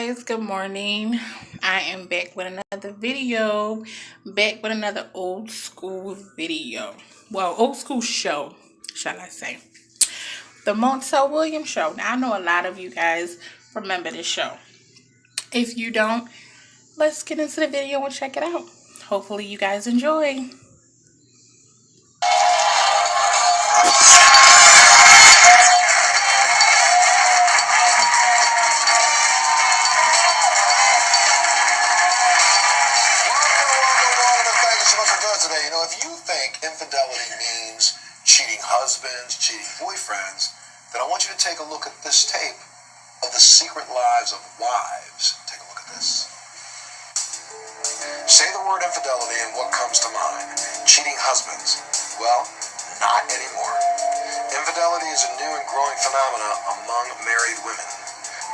guys, good morning. I am back with another video, back with another old school video. Well, old school show, shall I say. The Montel show. Now, I know a lot of you guys remember this show. If you don't, let's get into the video and check it out. Hopefully you guys enjoy. Today, if you think infidelity means cheating husbands, cheating boyfriends, then I want you to take a look at this tape of the secret lives of wives. Take a look at this. Say the word infidelity and what comes to mind? Cheating husbands. Well, not anymore. Infidelity is a new and growing phenomenon among married women.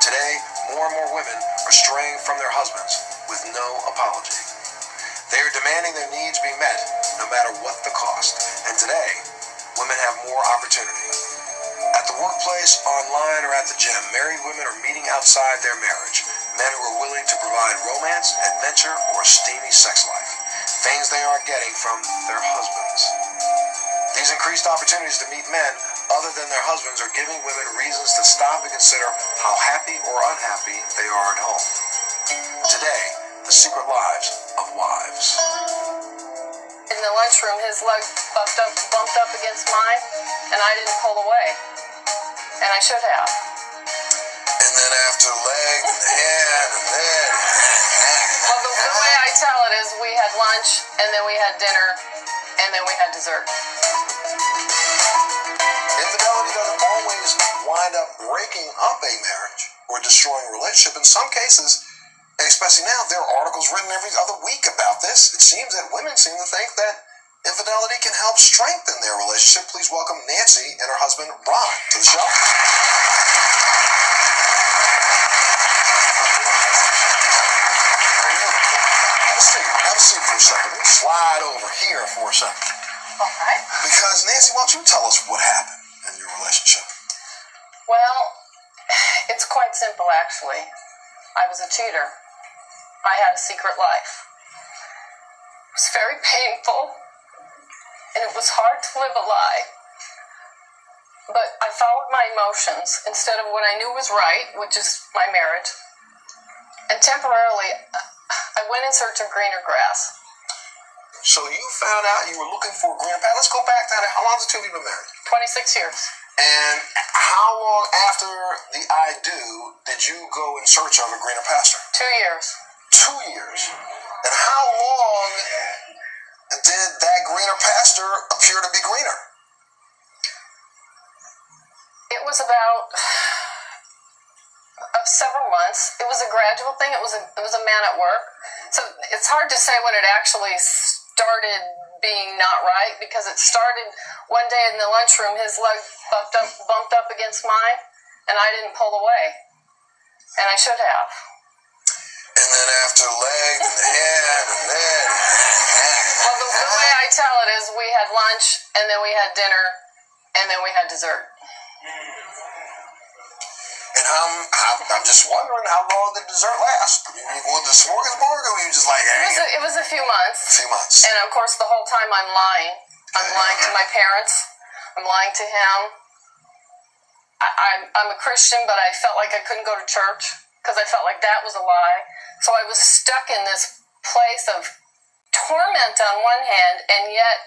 Today, more and more women are straying from their husbands with no apology. They are demanding their needs be met, no matter what the cost. And today, women have more opportunity. At the workplace, online, or at the gym, married women are meeting outside their marriage. Men who are willing to provide romance, adventure, or a steamy sex life. Things they aren't getting from their husbands. These increased opportunities to meet men other than their husbands are giving women reasons to stop and consider how happy or unhappy they are at home. Today, the secret lives of wives. In the lunchroom, his leg bumped up against mine, and I didn't pull away. And I should have. And then after leg and hand and then... Well, the way I tell it is we had lunch, and then we had dinner, and then we had dessert. Infidelity doesn't always wind up breaking up a marriage or destroying a relationship. In some cases, and especially now, there are articles written every other week about this. It seems that women seem to think that infidelity can help strengthen their relationship. Please welcome Nancy and her husband, Ron, to the show. Have a seat for a second. Let me slide over here for a second. All right. Because, Nancy, why don't you tell us what happened in your relationship? Well, it's quite simple, actually. I was a cheater. I had a secret life. It was very painful, and it was hard to live a lie. But I followed my emotions instead of what I knew was right, which is my marriage. And temporarily, I went in search of greener grass. So you found out you were looking for a greener path. Let's go back to that. How long has the two of you been married? 26 years. And how long after the I do did you go in search of a greener pasture? 2 years. 2 years. And how long did that greener pasture appear to be greener? It was about several months. It was a gradual thing. It was a man at work. So it's hard to say when it actually started being not right, because it started one day in the lunchroom. His leg bumped up against mine, and I didn't pull away, and I should have. And then after leg and hand and then... Well, the way I tell it is we had lunch, and then we had dinner, and then we had dessert. And I'm just wondering, how long did dessert last? I mean, you go to the smorgasbord, or were you just like... It was a few months. A few months. And, of course, the whole time I'm lying. I'm lying to my parents. I'm lying to him. I'm a Christian, but I felt like I couldn't go to church because I felt like that was a lie. So I was stuck in this place of torment on one hand, and yet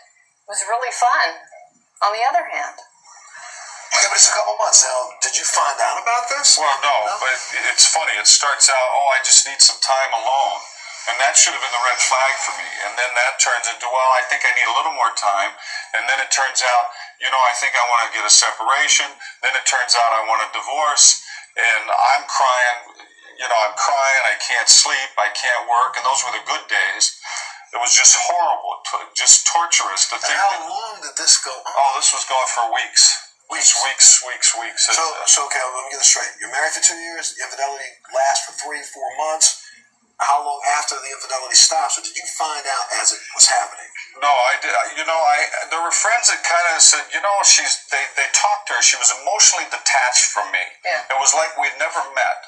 it was really fun on the other hand. Okay, but it's a couple months now. Did you find out about this? Well, no, but it's funny. It starts out, I just need some time alone. And that should have been the red flag for me. And then that turns into, I think I need a little more time. And then it turns out, I think I want to get a separation. Then it turns out I want a divorce. And I'm crying, I can't sleep, I can't work. And those were the good days. It was just horrible, just torturous to think. How long did this go on? Oh, this was going for weeks. Weeks. So, okay, let me get this straight. You're married for 2 years. The infidelity lasts for 3-4 months. How long after the infidelity stops, or did you find out as it was happening? No, I did. There were friends that kind of said, they talked to her. She was emotionally detached from me. Yeah. It was like we'd never met.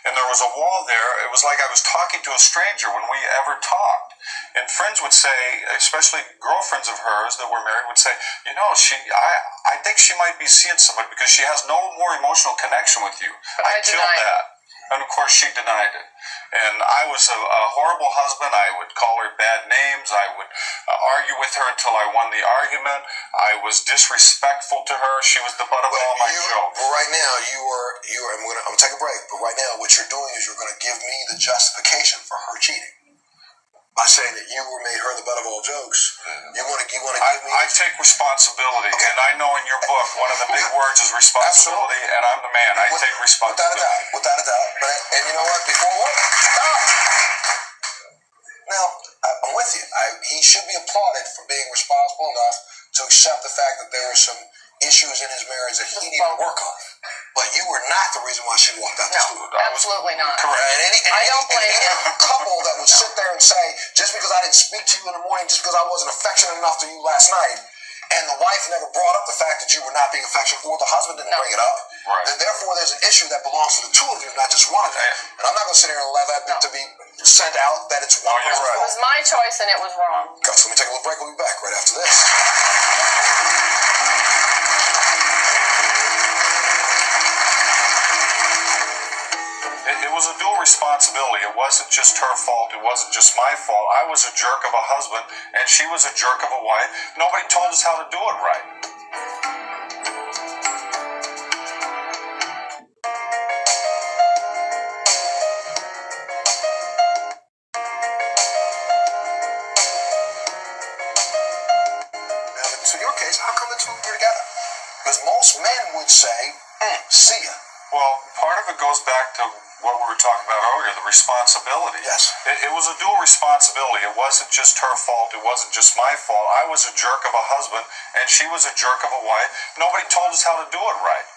and there was a wall there. It was like I was talking to a stranger when we ever talked. And friends would say, especially girlfriends of hers that were married, would say, you know, I think she might be seeing somebody because she has no more emotional connection with you. But I killed denied that. And of course she denied it. And I was a horrible husband. I would call her bad names. I would argue with her until I won the argument. I was disrespectful to her. She was the butt of all my jokes. But right now, I'm gonna take a break. But right now, what you're doing is you're gonna give me the justification for her cheating by saying that you made her the butt of all jokes. You want to give me? I take responsibility, okay. And I know in your book one of the big words is responsibility, and I'm the man. I take responsibility. Without a doubt. And you know what? Before what? Stop. Now, I'm with you. He should be applauded for being responsible enough to accept the fact that there were some issues in his marriage that he needed to work on. But you were not the reason why she walked out the store. Absolutely not. Correct. I don't blame him. A couple that would sit there and say, just because I didn't speak to you in the morning, just because I wasn't affectionate enough to you last night, and the wife never brought up the fact that you were not being affectionate, or the husband didn't bring it up, then therefore there's an issue that belongs to the two of you, not just one of you. And I'm not going to sit here and allow that to be sent out that it's one person's fault. It was my choice and it was wrong. So let me take a little break. We'll be back right after this. It was a dual responsibility. It wasn't just her fault. It wasn't just my fault. I was a jerk of a husband, and she was a jerk of a wife. Nobody told us how to do it right. Now, so in your case, how come the two of you are together? Because most men would say, see ya. Well, part of it goes back to what we were talking about earlier, the responsibility. Yes. It was a dual responsibility. It wasn't just her fault. It wasn't just my fault. I was a jerk of a husband, and she was a jerk of a wife. Nobody told us how to do it right.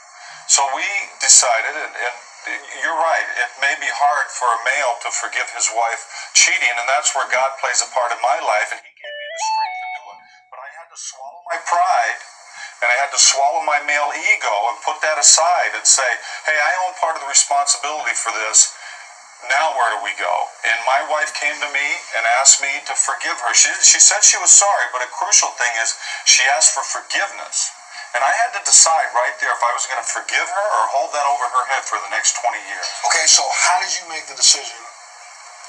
So we decided, and you're right, it may be hard for a male to forgive his wife cheating, and that's where God plays a part in my life, and he gave me the strength to do it. But I had to swallow my pride, and I had to swallow my male ego and put that aside and say, hey, I own part of the responsibility for this. Now where do we go? And my wife came to me and asked me to forgive her. She said she was sorry, but a crucial thing is she asked for forgiveness. And I had to decide right there if I was going to forgive her or hold that over her head for the next 20 years. Okay, so how did you make the decision?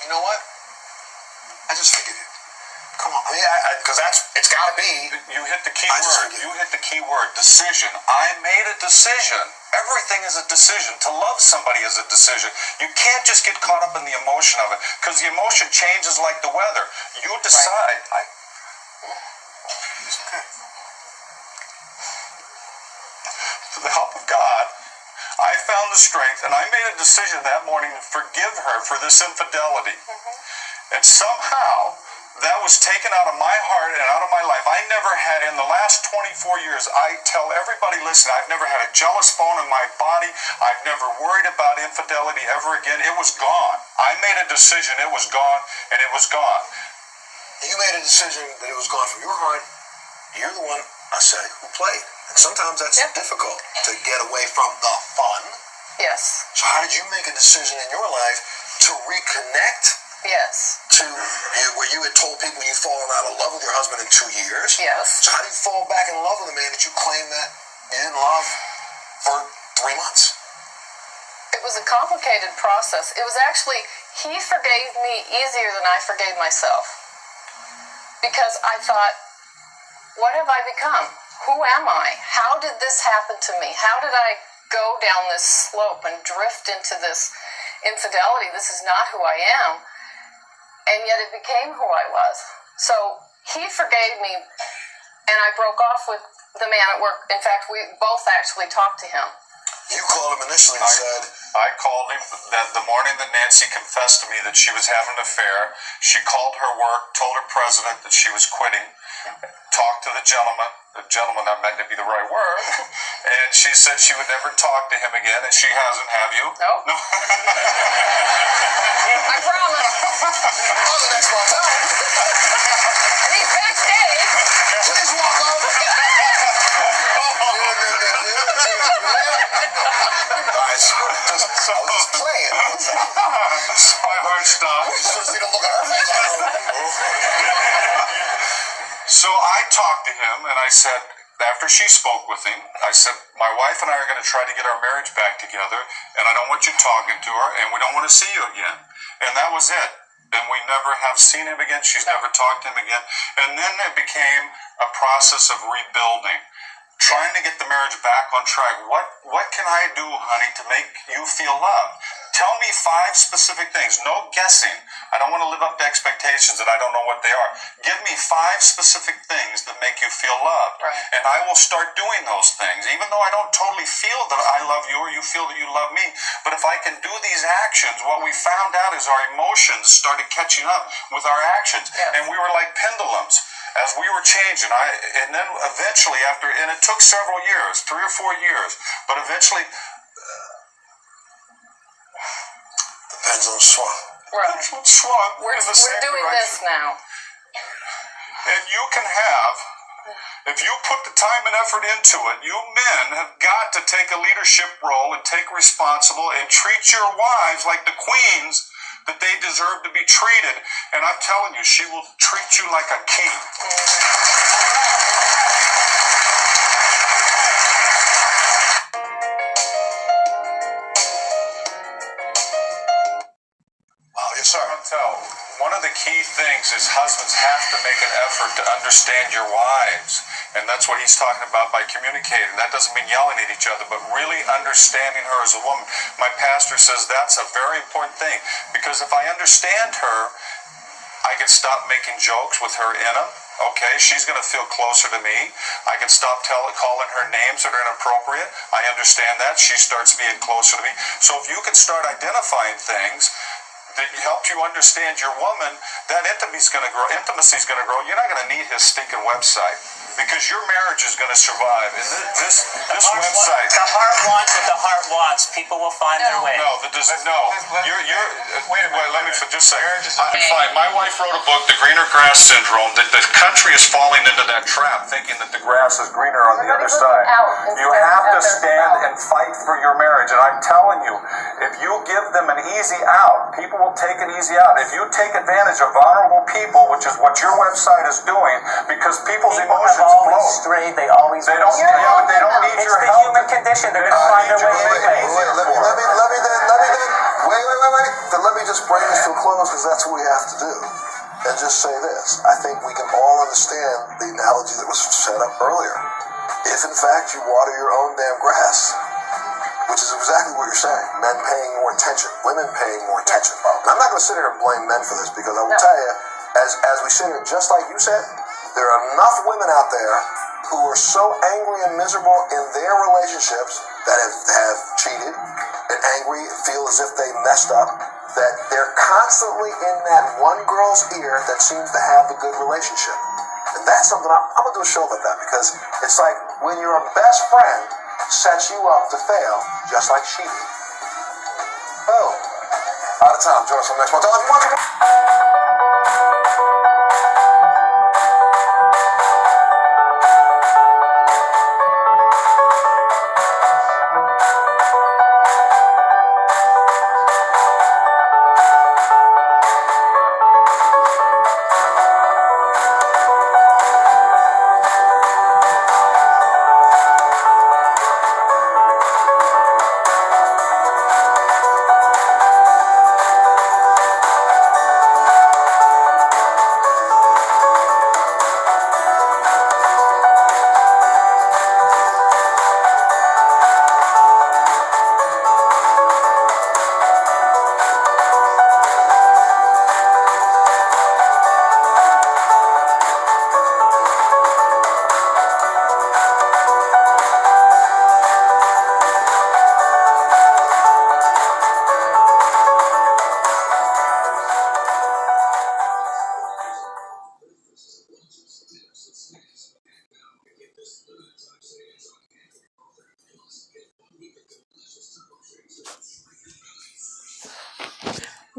You know what? I just forgive you. Come on, I mean, because it's got to be. You hit the key word. You hit the key word, decision. I made a decision. Everything is a decision. To love somebody is a decision. You can't just get caught up in the emotion of it, because the emotion changes like the weather. You decide. It's okay. Through the help of God, I found the strength, and I made a decision that morning to forgive her for this infidelity. And somehow, that was taken out of my heart and out of my life. I never had, in the last 24 years, I tell everybody, listen, I've never had a jealous bone in my body. I've never worried about infidelity ever again. It was gone. I made a decision. It was gone, and it was gone. You made a decision that it was gone from your heart. You're the one, I say, who played. And sometimes that's difficult to get away from the fun. Yes. So how did you make a decision in your life to reconnect? Yes. To where you had told people you'd fallen out of love with your husband in 2 years. Yes. So how do you fall back in love with a man that you claim that you didn't love for 3 months? It was a complicated process. It was actually, he forgave me easier than I forgave myself. Because I thought, what have I become? Who am I? How did this happen to me? How did I go down this slope and drift into this infidelity? This is not who I am. And yet it became who I was. So he forgave me, and I broke off with the man at work. In fact, we both actually talked to him. You called him initially and said... I called him that the morning that Nancy confessed to me that she was having an affair. She called her work, told her president that she was quitting, talked to the gentleman, that might not be the right word, and she said she would never talk to him again, and she hasn't, have you? Nope. No. I promise. Oh, the next Montel. And he's backstage. Please walk over. All right, so I was just playing. My heart stopped. You should see the look on her face. So I talked to him and I said, after she spoke with him, I said, my wife and I are going to try to get our marriage back together, and I don't want you talking to her, and we don't want to see you again. And that was it. And we never have seen him again. She's never talked to him again. And then it became a process of rebuilding, trying to get the marriage back on track. What can I do, honey, to make you feel loved? Tell me 5 specific things. No guessing. I don't want to live up to expectations that I don't know what they are. Give me 5 specific things that make you feel loved. Right. And I will start doing those things, even though I don't totally feel that I love you or you feel that you love me. But if I can do these actions, what we found out is our emotions started catching up with our actions. Yes. And we were like pendulums. As we were changing, and then eventually and it took several years, 3 or 4 years, but eventually The pendulum swung. Right. swung We're in the same doing direction. this now. And you can have, if you put the time and effort into it, you men have got to take a leadership role and take responsible and treat your wives like the queens that they deserve to be treated. And I'm telling you, she will treat you like a king. Wow, yes, sir. Montel, one of the key things is husbands have to make an effort to understand your wives. And that's what he's talking about by communicating. That doesn't mean yelling at each other, but really understanding her as a woman. My pastor says that's a very important thing, because if I understand her, I can stop making jokes with her in them. Okay, she's going to feel closer to me. I can stop calling her names that are inappropriate. I understand that. She starts being closer to me. So if you can start identifying things that help you understand your woman, that intimacy's going to grow. You're not going to need his stinking website, because your marriage is going to survive. And this website. The heart wants what the heart wants. People will find their way. No, that doesn't. No, wait. Let me just say. Fine. My wife wrote a book, The Greener Grass Syndrome. That the country is falling into that trap, thinking that the grass is greener on the other side. You have to stand and fight for your marriage. And I'm telling you, if you give them an easy out, people will take it easy out. If you take advantage of vulnerable people, which is what your website is doing, because people's emotions blow. Strayed. They always. They don't. Yeah, but they don't need It's your the help. human condition. They're going to find their way anyway. Let me just bring this to a close, because that's what we have to do. And just say this. I think we can all understand the analogy that was set up earlier. If, in fact, you water your own damn grass, which is exactly what you're saying, men paying more attention, women paying more attention. And I'm not going to sit here and blame men for this, because I will tell you, as we sit here, just like you said, there are enough women out there who are so angry and miserable in their relationships that have cheated and angry, feel as if they messed up, that they're constantly in that one girl's ear that seems to have the good relationship. And that's something I'm going to do a show about that, because it's like when your best friend sets you up to fail, just like she did. Oh, out of time. Join us on the next one. Tell everyone.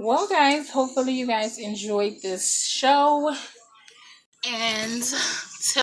Well, guys, hopefully you guys enjoyed this show. And